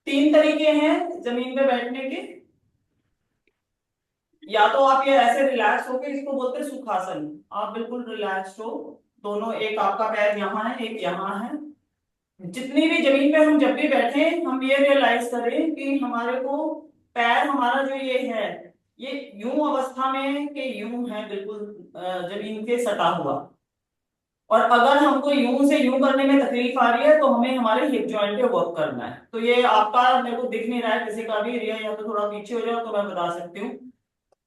तीन तरीके हैं जमीन पे बैठने के। या तो आप ये ऐसे रिलैक्स होके, इसको बोलते हैं सुखासन। आप बिल्कुल रिलैक्स हो, दोनों, एक आपका पैर यहाँ है एक यहाँ है। जितनी भी जमीन पे हम जब भी बैठे, हम ये रियलाइज करें कि हमारे को पैर, हमारा जो ये है, ये यूं अवस्था में है कि यूं है बिल्कुल जमीन के सटा हुआ। और अगर हमको यूं से यूं करने में तकलीफ आ रही है तो हमें हमारे हिप जॉइंट पे वर्क करना है। तो ये आपका मेरे को दिख नहीं रहा है किसी का भी, रिया या तो थोड़ा पीछे हो जाओ तो मैं बता सकती हूँ।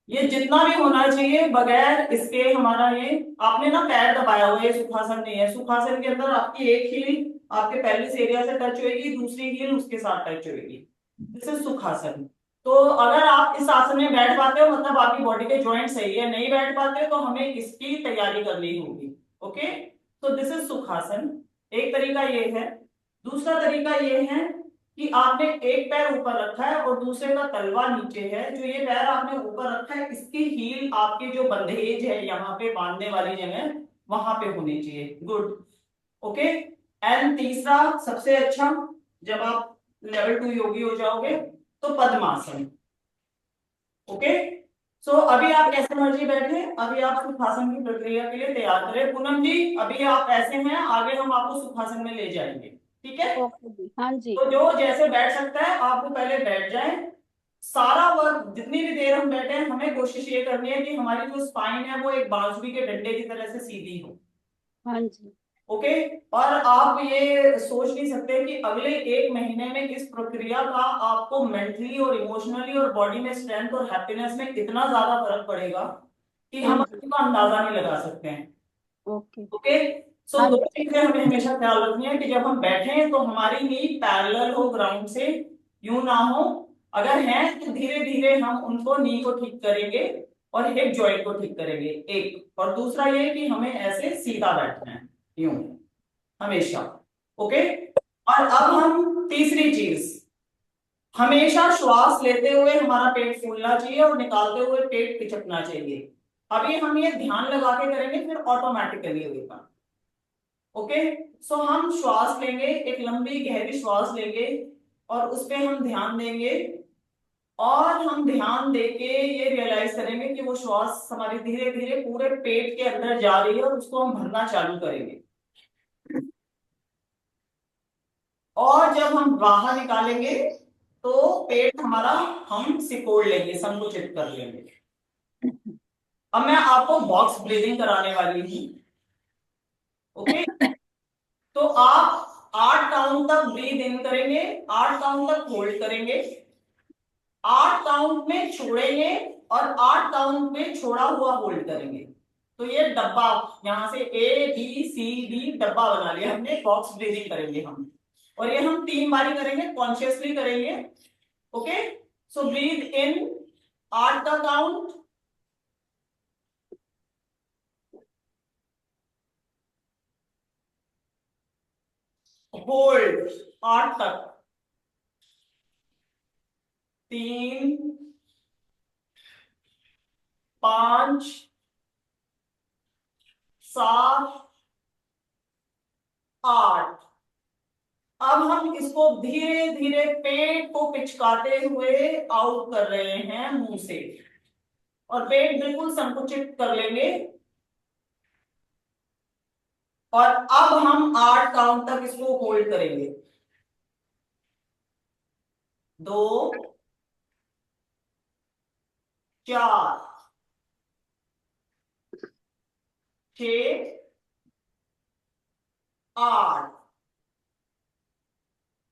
ये जितना भी होना चाहिए बगैर इसके हमारा ये, आपने ना पैर दबाया हुआ है, ये सुखासन नहीं है। सुखासन के अंदर आपकी एक हील आपके पेल्विस एरिया से टच होगी, दूसरी हील उसके साथ टच होगी। This is sukhasana. तो अगर आप इस आसन में बैठ पाते हो मतलब आपकी बॉडी के जॉइंट सही है, नहीं बैठ पाते तो हमें इसकी तैयारी करनी होगी। ओके, तो दिस इज सुखासन। एक तरीका ये है। दूसरा तरीका ये है कि आपने एक पैर ऊपर रखा है और दूसरे का तलवा नीचे है। जो ये पैर आपने ऊपर रखा है इसकी हील आपकी जो बंधेज है यहाँ पे बांधने वाली जगह, वहां पे होनी चाहिए। गुड। ओके। एंड तीसरा सबसे अच्छा, जब आप लेवल 2 योगी हो जाओगे तो पद्मासन। ओके। सो अभी आप कैसे मर्जी बैठे, अभी आप सुखासन की प्रक्रिया के लिए तैयार करें। पूनम जी अभी आप ऐसे हैं, आगे हम आपको सुखासन में ले जाएंगे। ठीक है। ओके जी, हाँ जी। तो जो जैसे बैठ सकता है आप वो पहले बैठ जाए। सारा वर्क जितनी भी देर हम बैठे हैं, हमें कोशिश ये करनी है कि हमारी जो स्पाइन है वो एक बांसुरी के डंडे की तरह से सीधी हो। हाँ जी। ओके। और आप ये सोच नहीं सकते कि अगले एक महीने में इस प्रक्रिया का आपको मेंटली और इमोशनली और बॉडी में स्ट्रेंथ और हैप्पीनेस में इतना ज्यादा फर्क पड़ेगा कि हाँ हम जी। इसका अंदाजा नहीं लगा सकते हैं। ओके। ओके। सो हाँ दो जी। चीजें हमें हमेशा ख्याल रखनी है कि जब हम बैठे तो हमारी नी पैरेलल हो ग्राउंड से, यूं ना हो। अगर है तो धीरे धीरे हम उनको नी को ठीक करेंगे और हिप जॉइंट को ठीक करेंगे। एक और दूसरा ये कि हमें ऐसे सीधा बैठना है, यूं, हमेशा। ओके। और अब हम तीसरी चीज, हमेशा श्वास लेते हुए हमारा पेट फूलना चाहिए और निकालते हुए पेट पिचकना चाहिए। अभी हम ये ध्यान लगा के करेंगे फिर ऑटोमेटिकली होगा। ओके। सो हम श्वास लेंगे, एक लंबी गहरी श्वास लेंगे और उस पे हम ध्यान देंगे। और हम ध्यान देके ये रियलाइज करेंगे कि वो श्वास हमारी धीरे धीरे पूरे पेट के अंदर जा रही है और उसको हम भरना चालू करेंगे। और जब हम बाहर निकालेंगे तो पेट हमारा हम सिकोड़ लेंगे, संकुचित कर लेंगे। अब मैं आपको बॉक्स ब्रीदिंग कराने वाली हूँ। ओके। तो आप 8 काउंट तक ब्रीद इन करेंगे, 8 काउंट तक होल्ड करेंगे, 8 काउंट में छोड़ेंगे और 8 काउंट में छोड़ा हुआ होल्ड करेंगे। तो ये डब्बा, यहां से ABCD डब्बा बना लिया हमने, बॉक्स ब्रीदिंग करेंगे हम। और ये हम 3 बारी करेंगे, कॉन्शियसली करेंगे। ओके। सो ब्रीद इन, 8 का काउंट, होल्ड 8 तक, 3, 5, 7, 8। अब हम इसको धीरे धीरे पेट को पिचकाते हुए आउट कर रहे हैं मुंह से, और पेट बिल्कुल संकुचित कर लेंगे। और अब हम 8 काउंट तक इसको होल्ड करेंगे। 2, 4, 6, 8।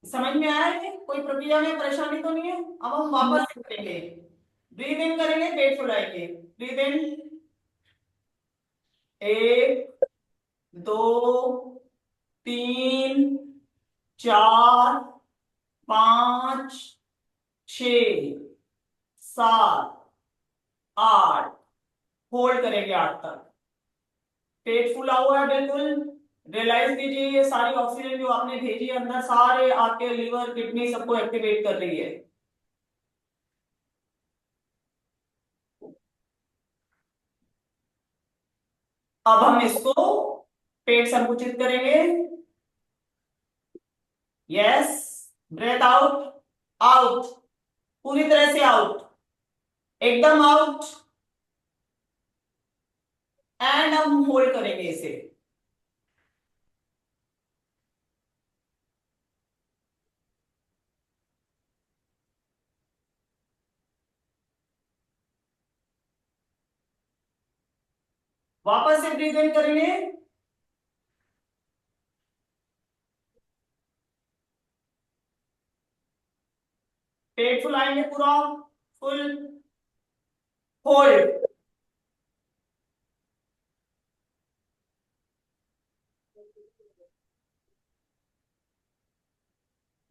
समझ में आया है? कोई प्रक्रिया में परेशानी तो नहीं है? अब हम वापस से करेंगे। ब्रीद इन करेंगे, पेट फुलाएंगे। Breathe in, 1, 2, 3, 4, 5, 6, 7, 8। होल्ड करेंगे 8 तक। पेट फूला हुआ है बिल्कुल। रियलाइज कीजिए ये सारी ऑक्सीजन जो आपने भेजी है अंदर, सारे आपके लीवर किडनी सबको एक्टिवेट कर रही है। अब हम इसको पेट संकुचित करेंगे। यस। ब्रेथ आउट, आउट, पूरी तरह से आउट, एकदम आउट। एंड हम होल्ड करेंगे इसे। वापस से ब्रीथ इन करेंगे। पेट फुलाएंगे पूरा, फुल, होल्ड।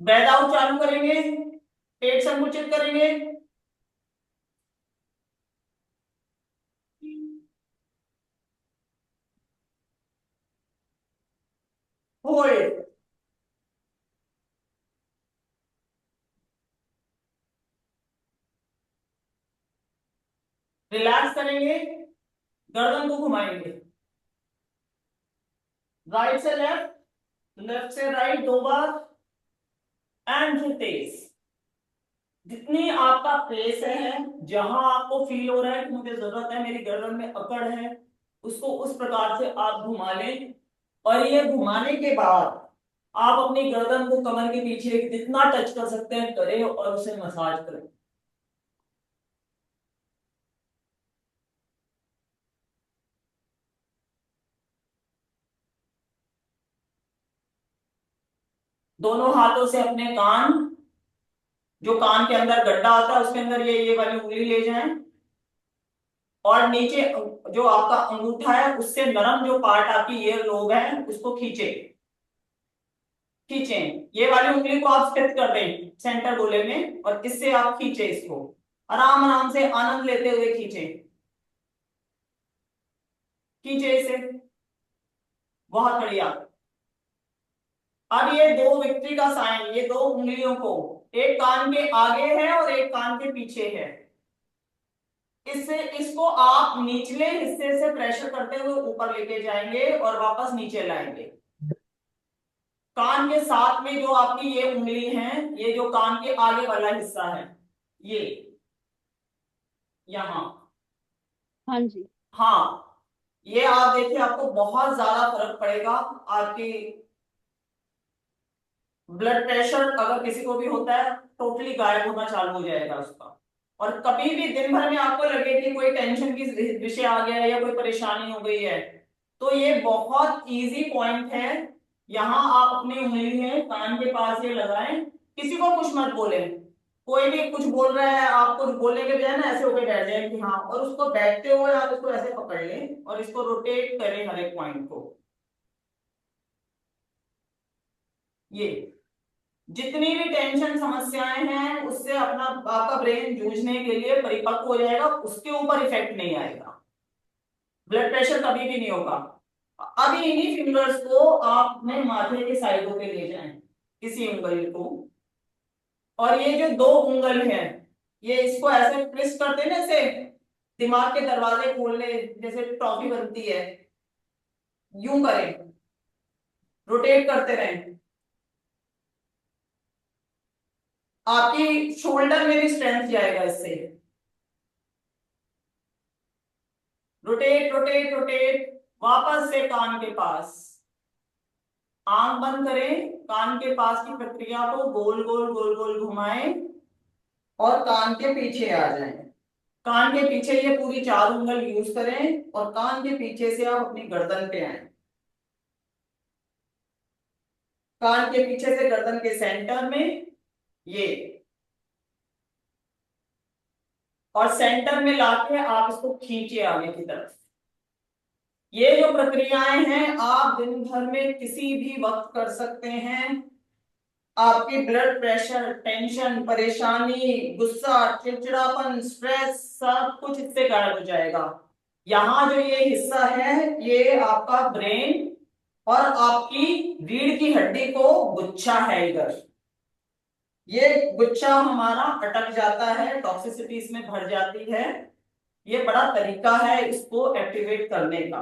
ब्रेथ आउट चालू करेंगे, पेट संकुचित करेंगे। होल्ड, रिलैक्स करेंगे, गर्दन को घुमाएंगे, राइट से लेफ्ट, लेफ्ट से राइट 2 बार, एंड फिर तेज। जितनी आपका पेस है, जहां आपको फील हो रहा है कि मुझे जरूरत है, मेरी गर्दन में अकड़ है, उसको उस प्रकार से आप घुमा लें। और ये घुमाने के बाद आप अपनी गर्दन को कमर के पीछे जितना टच कर सकते हैं करें और उसे मसाज करें। दोनों हाथों से अपने कान, जो कान के अंदर गड्ढा होता है उसके अंदर ये वाली उंगली ले जाएं, और नीचे जो आपका अंगूठा है उससे नरम जो पार्ट आपकी ईयर लोब है उसको खींचे, खींचें। ये वाली उंगली को आप स्थित कर दें सेंटर गोले में, और इससे आप खींचे इसको, आराम आराम से आनंद लेते हुए खींचे, खींचे इसे। बहुत बढ़िया। अब ये दो विक्ट्री का साइन, ये दो उंगलियों को, एक कान के आगे है और एक कान के पीछे है, इससे इसको आप निचले हिस्से से प्रेशर करते हुए ऊपर लेके जाएंगे और वापस नीचे लाएंगे। कान के साथ में जो आपकी ये उंगली है, ये जो कान के आगे वाला हिस्सा है, ये यहां, हाँ जी। हाँ, ये आप देखिए आपको बहुत ज्यादा फर्क पड़ेगा। आपकी ब्लड प्रेशर अगर किसी को भी होता है टोटली गायब होना चालू हो जाएगा उसका। और कभी भी दिन भर में आपको लगे कि कोई टेंशन की विषय आ गया है या कोई परेशानी हो गई है, तो ये बहुत इजी पॉइंट है। यहाँ आप अपनी उंगली है कान के पास ये लगाएं, किसी को कुछ मत बोले। कोई भी कुछ बोल रहा है, आप कुछ बोलने के बजाय ना ऐसे होकर बैठ जाए कि हाँ, और उसको बैठते हुए आप इसको ऐसे पकड़ लें और इसको रोटेट करें हर एक पॉइंट को। ये जितनी भी टेंशन समस्याएं हैं उससे अपना आपका ब्रेन जूझने के लिए परिपक्व हो जाएगा, उसके ऊपर इफेक्ट नहीं आएगा, ब्लड प्रेशर कभी भी नहीं होगा। अभी इन्हीं फिंगर्स को आप अपने माथे के साइडों पे ले जाएं, किसी उंगली को, और ये जो दो उंगल है, ये इसको ऐसे ट्विस्ट करते हैं ना, ऐसे दिमाग के दरवाजे खोलने जैसे टॉफी बनती है, यूं करें, रोटेट करते रहें। आपकी शोल्डर में भी स्ट्रेंथ जाएगा इससे। रोटेट रोटेट रोटेट, वापस से कान के पास, आंख बंद करें, कान के पास की प्रक्रिया को गोल गोल गोल गोल घुमाएं और कान के पीछे आ जाएं। कान के पीछे ये पूरी 4 उंगल यूज करें और कान के पीछे से आप अपनी गर्दन पे आए, कान के पीछे से गर्दन के सेंटर में ये, और सेंटर में लाके आप इसको खींचे आगे की तरफ। ये जो प्रक्रियाएं हैं आप दिन भर में किसी भी वक्त कर सकते हैं। आपकी ब्लड प्रेशर, टेंशन, परेशानी, गुस्सा, चिड़चिड़ापन, स्ट्रेस, सब कुछ इससे गायब हो जाएगा। यहाँ जो ये हिस्सा है ये आपका ब्रेन और आपकी रीढ़ की हड्डी को गुच्छा है इधर, ये गुच्छा हमारा अटक जाता है, टॉक्सिसिटी इसमें भर जाती है। ये बड़ा तरीका है इसको एक्टिवेट करने का।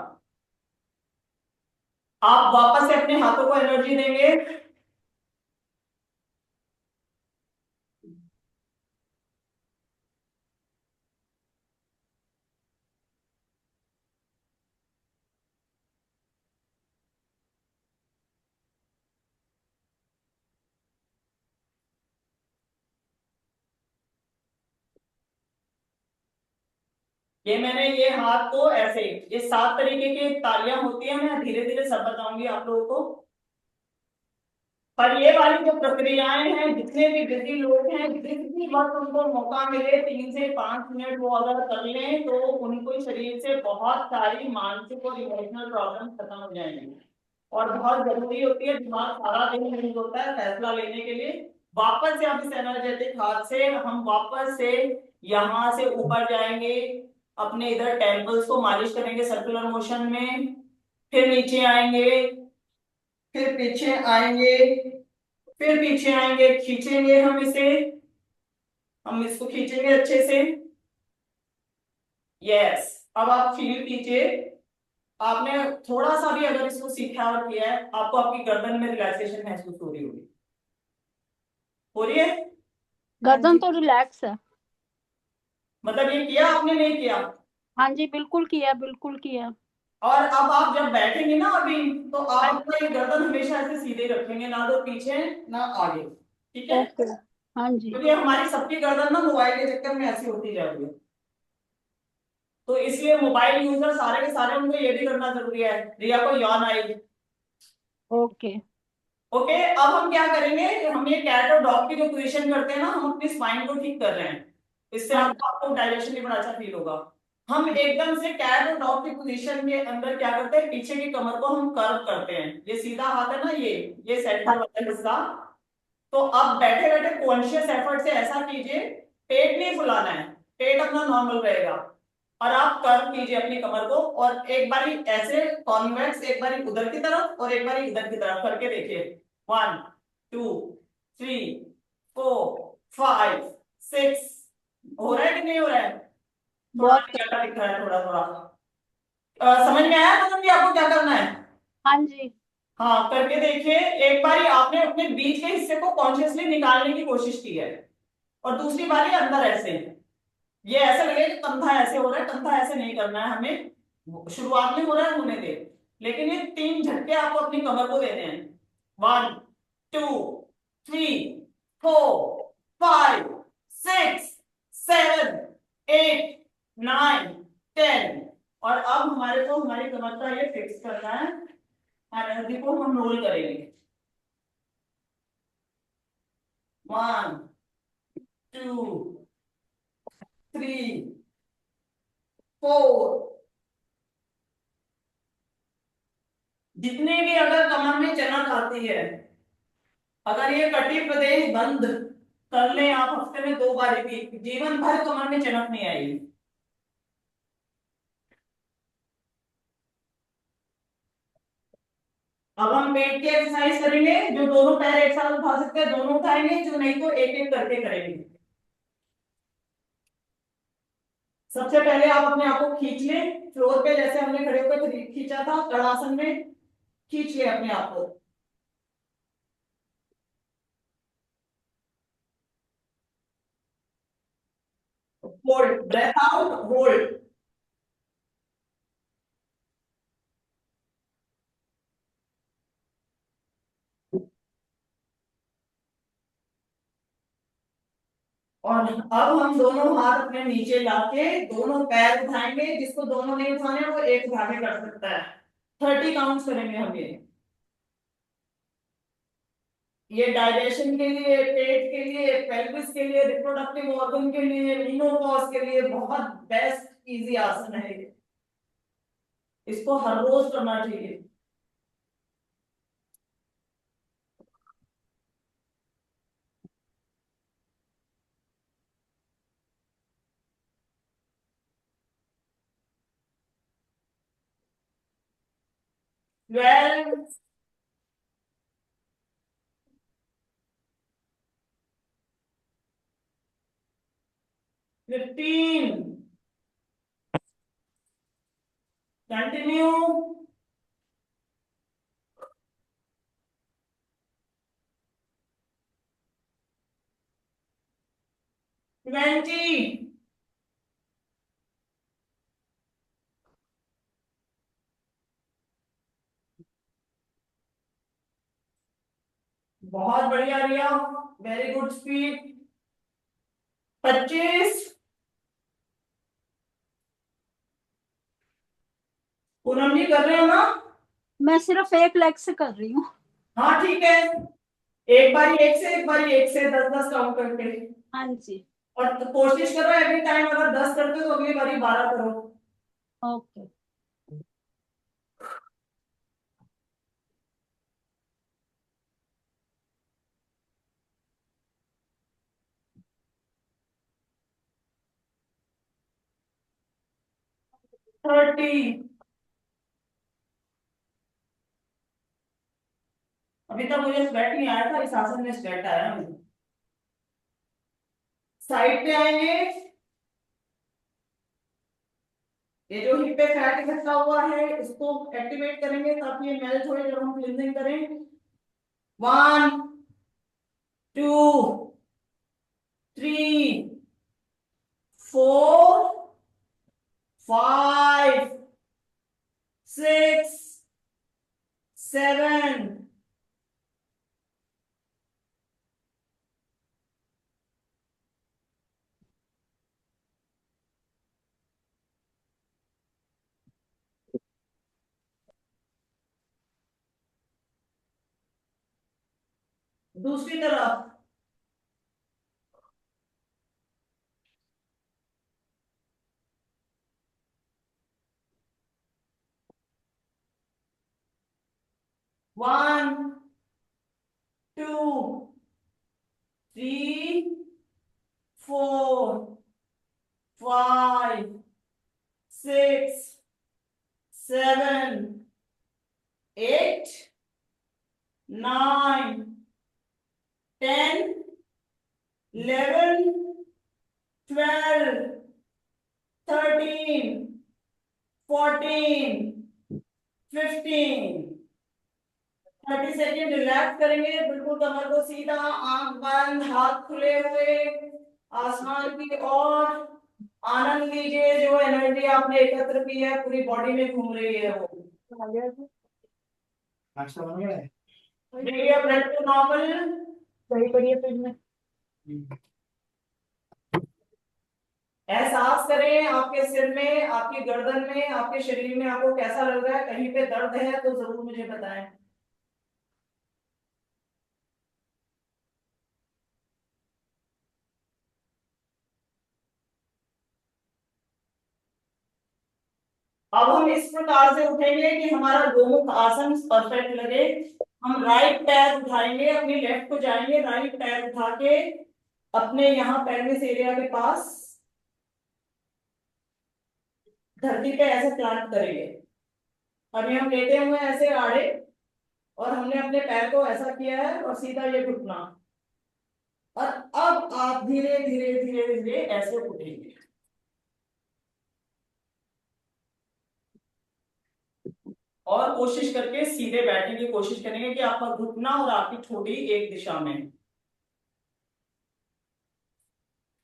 आप वापस से अपने हाथों को एनर्जी देंगे, ये मैंने ये हाथ को ऐसे, ये 7 तरीके की तालियां होती है, मैं धीरे धीरे सब बताऊंगी आप लोगों को। पर ये वाली जो प्रक्रियाएं हैं, जितने भी बिजी लोग हैं, जिस भी वक्त उनको मौका मिले 3 से 5 मिनट वो अगर कर लें तो उनको शरीर से बहुत सारी मानसिक और इमोशनल प्रॉब्लम खत्म हो जाएंगी। और बहुत जरूरी होती है, दिमाग सारा दिन यूज होता है फैसला लेने के लिए। वापस से आप इस एनर्जेटिक हाथ से हम वापस से यहाँ से ऊपर जाएंगे, अपने इधर टेम्पल्स को मालिश करेंगे सर्कुलर मोशन में, फिर नीचे आएंगे, फिर पीछे आएंगे, फिर पीछे आएंगे, खींचेंगे हम इसे, हम इसको खींचेंगे अच्छे से। यस, अब आप फील कीजिए, आपने थोड़ा सा भी अगर इसको सीखा और किया है, आपको आपकी गर्दन में रिलैक्सेशन महसूस हो रही होगी। हो रही है? हाँ गर्दन जी। तो रिलैक्स है। मतलब ये किया आपने, नहीं किया? हाँ जी, बिल्कुल किया, बिल्कुल किया। और अब आप जब बैठेंगे ना अभी, तो हाँ आप जी। अपना ये गर्दन हमेशा ऐसे सीधे रखेंगे, ना तो पीछे ना आगे। ठीक है? ओके। हाँ जी। क्योंकि हमारी सबकी गर्दन ना मोबाइल के चक्कर में ऐसी होती जा रही है, तो इसलिए मोबाइल यूजर सारे के सारे उनको ये भी करना जरूरी है। रिया को यौन आई। ओके। ओके, अब हम क्या करेंगे, हम ये कैट और डॉग की जो पोजीशन करते हैं ना, हम अपनी स्पाइन को ठीक कर रहे हैं। इससे हाँ आपको जी। आपको डायरेक्शन भी बड़ा अच्छा फील होगा। हम एकदम से कैट और डॉग की पोजीशन के अंदर क्या करते हैं, पीछे की कमर को हम कर्व करते हैं। ये सीधा हाथ है ना, ये सेंटर वाला हिस्सा। तो अब बैठे बैठे कॉन्शियस एफर्ट से ऐसा कीजिए, पेट नहीं फुलाना है, पेट अपना नॉर्मल रहेगा। और आप कर्व कीजिए अपनी कमर को, और एक बारी ऐसे कॉन्वेक्स, एक बारी उधर की तरफ और एक बारी इधर की तरफ करके देखिए। 1 2 3 4 5 6। हो रहा है कि नहीं हो रहा है? थोड़ा बहुत कर। ज्यादा दिख रहा है, थोड़ा थोड़ा। समझ में आया मतलब कि आपको क्या करना है? हाँ जी। हाँ, करके देखिए। एक बारी आपने अपने बीच के हिस्से को कॉन्शियसली निकालने की कोशिश की है, और दूसरी बारी अंदर ऐसे। ये ऐसे लगे कि कंधा ऐसे हो रहा है, कंधा ऐसे नहीं करना है हमें। शुरुआत में हो रहा है, होने दे। लेकिन ये 3 झटके आपको अपनी कमर को देने हैं। 1 2 3 4 5 6 7 8 9 10। और अब हमारे को हमारी कमर का ये फिक्स करना है, एनर्जी को हम रोल करेंगे। 1 2 3 4। जितने भी अगर कमर में चनक आती है, अगर ये कटी प्रदेश बंद कर लें आप हफ्ते में 2 बार भी, जीवन भर कमर में चनक नहीं आएगी। अब हम पेट की एक्सरसाइज करेंगे, जो दोनों पैर एक साथ उठा सकते हैं दोनों उठाएंगे, जो नहीं तो एक एक करके करेंगे। सबसे पहले आप अपने आप को खींच लें फ्लोर पे, जैसे हमने खड़े होकर खींचा था तड़ासन में। खींच लें अपने आप को। Hold, breath out, hold. और अब हम दोनों हाथ अपने नीचे लाके दोनों पैर उठाएंगे, जिसको दोनों नहीं उठाने वो एक उठा के कर सकता है। 30 काउंट्स करेंगे हम ये डाइजेशन के लिए, पेट के लिए, पेल्विस के लिए, रिप्रोडक्टिव ऑर्गन के लिए, मेनोपॉज के लिए बहुत बेस्ट इजी आसन है ये। इसको हर रोज करना चाहिए। 12 15 कंटिन्यू। 20। बहुत बढ़िया रिया, वेरी गुड स्पीड। 25। पूनम जी कर रहे हो ना? मैं सिर्फ एक लेग से कर रही हूँ। हाँ ठीक है, एक बारी एक से, एक बारी एक से 10-10 काउंट करके। हाँ जी। और तो कोशिश करो एवरी टाइम अगर 10 करते हो तो अगली बारी 12 करो। ओके। 30। अभी तक मुझे स्वेट नहीं आया था, इस आसन में स्वेट आया मुझे। साइड पे आएंगे, ये जो हिप पे फैट इकट्ठा हुआ है इसको एक्टिवेट करेंगे ताकि ये मेल्ट हो जब हम क्लींजिंग करें। 1 2 3 4 5 6 7। दूसरी तरफ। 1 2 3 4 5 6 7 8 9 10 11 12 13 14 15। 30 सेकेंड रिलैक्स करेंगे, बिल्कुल कमर को सीधा, आंख बंद, हाथ खुले हुए आसमान की ओर। आनंद लीजिए, जो एनर्जी आपने एकत्र की है पूरी बॉडी में घूम रही है वो। नाश्ता बन गया है? Bring your blood to normal। सही पड़ी है फ्रिज में। एहसास करें आपके सिर में, आपकी गर्दन में, आपके शरीर में आपको कैसा लग रहा है, कहीं पे दर्द है तो जरूर मुझे बताएं। अब हम इस प्रकार से उठेंगे कि हमारा गोमुख आसन परफेक्ट लगे। हम राइट पैर उठाएंगे, अपनी लेफ्ट को जाएंगे, राइट पैर उठा के अपने यहाँ पेल्विस एरिया के पास धरती पे ऐसे प्लांट करेंगे। अभी हम लेटे हुए हैं ऐसे आड़े, और हमने अपने पैर को ऐसा किया है और सीधा ये घुटना। और अब आप धीरे धीरे धीरे धीरे ऐसे उठेंगे। और कोशिश करके सीधे बैठने की कोशिश करेंगे कि आपका घुटना और आपकी ठोड़ी एक दिशा में।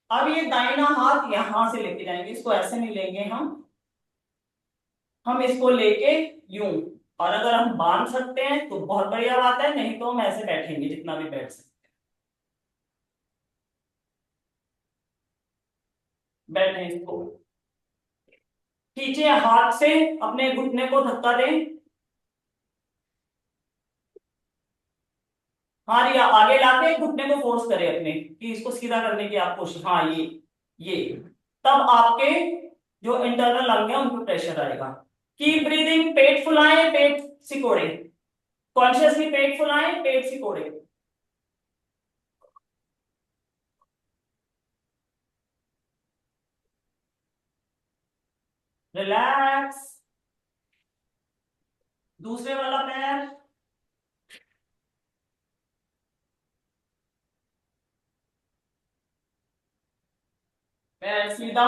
अब ये दाहिना हाथ यहां से लेके जाएंगे, इसको ऐसे नहीं लेंगे हम इसको लेके यूं। और अगर हम बांध सकते हैं तो बहुत बढ़िया बात है, नहीं तो हम ऐसे बैठेंगे जितना भी बैठ सकते हैं। बैठे इसको खींचे, हाथ से अपने घुटने को धक्का दें। हाँ रिया, आगे लाके घुटने को फोर्स करें अपने, कि इसको सीधा करने की आप कोशिश। हाँ ये तब आपके जो इंटरनल अंग है उन पर प्रेशर आएगा। कीप ब्रीदिंग, पेट फुलाएं, पेट सिकोड़े, कॉन्शियसली पेट फुलाएं, पेट सिकोड़े। रिलैक्स। दूसरे वाला पैर, पैर सीधा।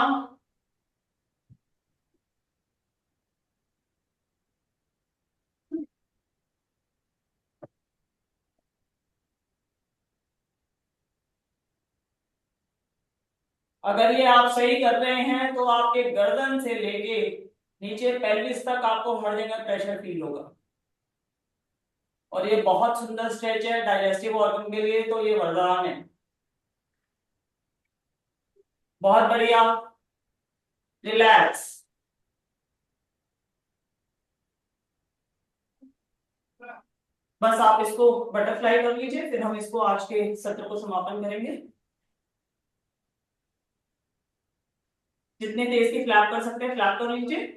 अगर ये आप सही कर रहे हैं तो आपके गर्दन से लेके नीचे पेल्विस तक आपको हर जगह प्रेशर फील होगा। और ये बहुत सुंदर स्ट्रेच है डाइजेस्टिव ऑर्गन के लिए, तो ये वरदान है। बहुत बढ़िया। रिलैक्स। बस आप इसको बटरफ्लाई कर लीजिए, फिर हम इसको आज के सत्र को समापन करेंगे। जितने तेज की फ्लैप कर सकते हैं फ्लैप कर लीजिए।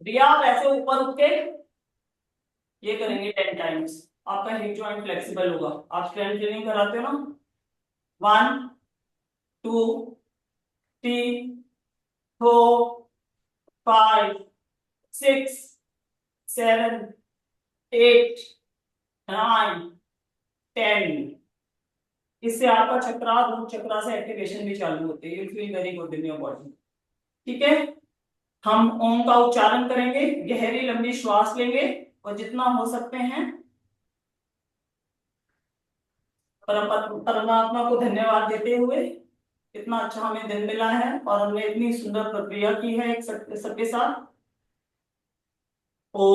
रिया आप ऐसे ऊपर उठ के ये करेंगे 10 टाइम्स, आपका हिप जॉइंट फ्लेक्सिबल होगा। आप स्ट्रेंथ ट्रेनिंग कराते हो ना। 1 2 3 4 5 6 7 8 9 10। इससे आपका चक्रा रूट चक्रा से एक्टिवेशन भी चालू होती है। You feel very good in your body. ठीक है, हम ओम का उच्चारण करेंगे, गहरी लंबी श्वास लेंगे और जितना हो सकते हैं परमात्मा को धन्यवाद देते हुए, इतना अच्छा हमें दिन मिला है और हमने इतनी सुंदर प्रक्रिया की है एक सबके साथ। ओ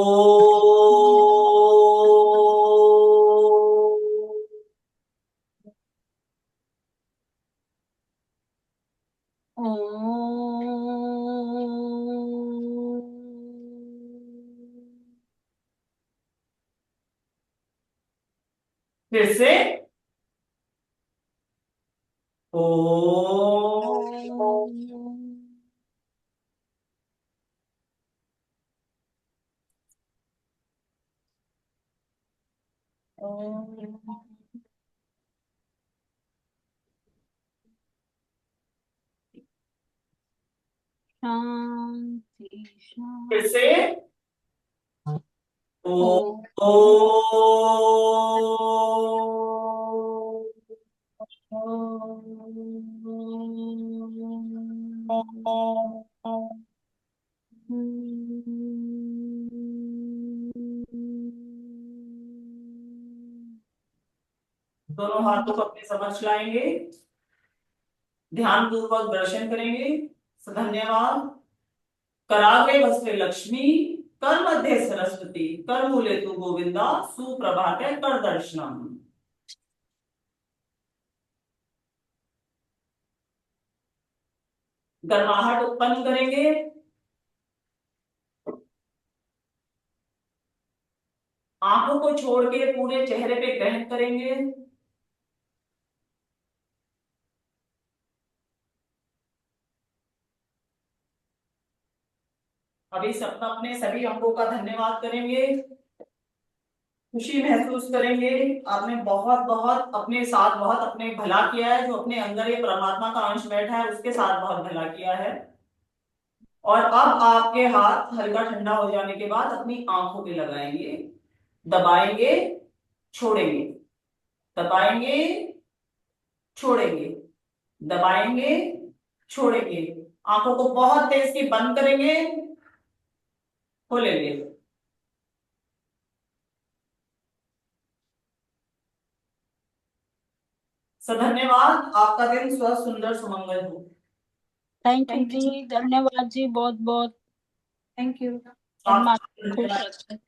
फिर से ओ शांति फिर शांति। से ओ ओम। ओ दोनों हाथों को अपने समक्ष लाएंगे, ध्यान पूर्वक दर्शन करेंगे। धन्यवाद। कराग्रे वस्त्रे लक्ष्मी, कर मध्ये सरस्वती, कर मूले तु गोविंदा, सुप्रभात कर दर्शनम। गर्माहट उत्पन्न करेंगे, आंखों को छोड़ के पूरे चेहरे पे ग्रहण करेंगे। अभी सब अपने सभी अंगों का धन्यवाद करेंगे, खुशी महसूस करेंगे। आपने बहुत बहुत अपने साथ बहुत अपने भला किया है, जो अपने अंदर ये परमात्मा का अंश बैठा है उसके साथ बहुत भला किया है। और अब आपके हाथ हल्का ठंडा हो जाने के बाद अपनी आंखों पे लगाएंगे, दबाएंगे, छोड़ेंगे, दबाएंगे, छोड़ेंगे, दबाएंगे, छोड़ेंगे। आंखों को बहुत तेज की बंद करेंगे, खोलेंगे। धन्यवाद। आपका दिन स्वस्थ सुंदर सुमंगल हो। थैंक यू जी, धन्यवाद जी, बहुत बहुत। Thank you. परमात्मा खुश धन्यवाद। रखे।